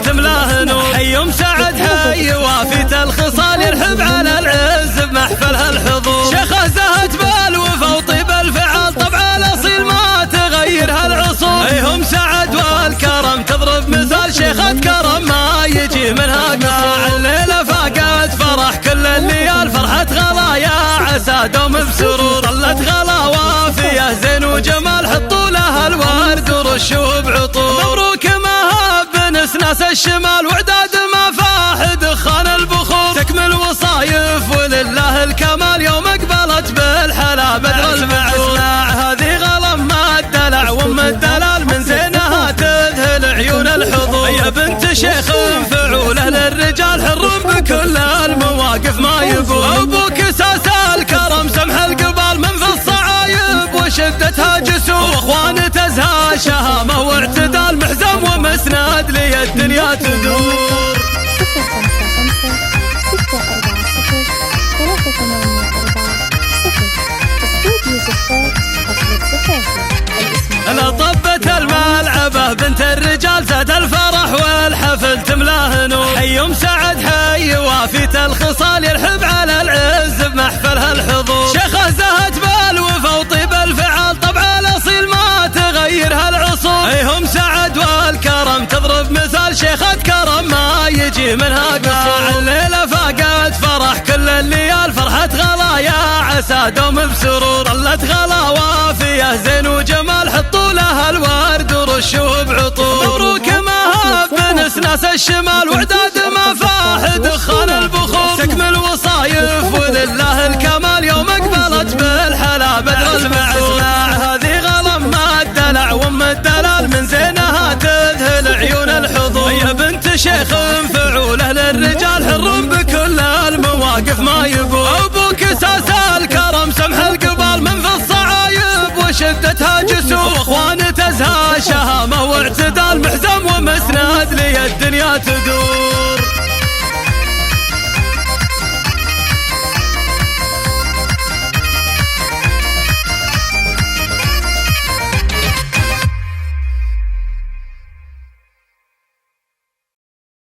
الحفل تملاه نور. حي سعد حي وافيت الخصال يرحب على العز بمحفلها الحضور. شيخه زهد بالوفا وطيب الفعال طبع الاصيل ما تغيرها العصور. هم سعد والكرم تضرب مثال شيخة كرم ما يجي منها قصور. الليلة فاقت فرح كل الليال فرحة غلا يا عسى دوم بسرور. ظلت غلا وافية زين وجمال حطوا لها الورد ورشوا بعطور. مبروك مهاب نسناس الشمال وعداد ما فاح دخان البخور. تكمل وصايف ولله الكمال يوم اقبلت بالحلا بدر المعصور. هذه غلم ما الدلع وام الدلال من زينها تذهل عيون الحضور. يا بنت شيخ فعوله للرجال حر بكل المواقف ما يقول. ابوك اساس الكرم سمح القبال من في الصعايب وشدتها جسور. واخوان تزهى شهامه واعتدال محزم ومسند لي الدنيا تدور. 655 لا طبت الملعبة بنت الرجال زاد الفرح والحفل تملاه نور. حي سعد حي وافيت الخصال يرحب على العز بمحفلها الحضور. شيخه زهد بالوفا وطيب الفعال طبع الاصيل ما تغيرها العصور. هم سعد والكرم تضرب مثال شيخة كرم ما يجي منها قصور. الليلة فاقت فرح كل الليال فرحة غلا يا عسى دوم بسرور. ظلت غلا وافية زين وجمال حطوا لها الورد ورشوا بعطور. مبروك مهاب نسناس الشمال وعداد ما فاح دخان البخور. تكمل وصايف ولله الكمال يوم اقبلت بالحلا بدر المعصور. هذه غلم ما الدلع وام الدلال من زينها تذهل عيون الحضور. يا بنت شيخ فعوله للرجال حر بكل المواقف ما يقول. ابوك اساس الكرم سمح القبال من في الصعايب وشدتها جسور. واخوان تزهى شهامه واعتدال محزم ومسند لي الدنيا تدور.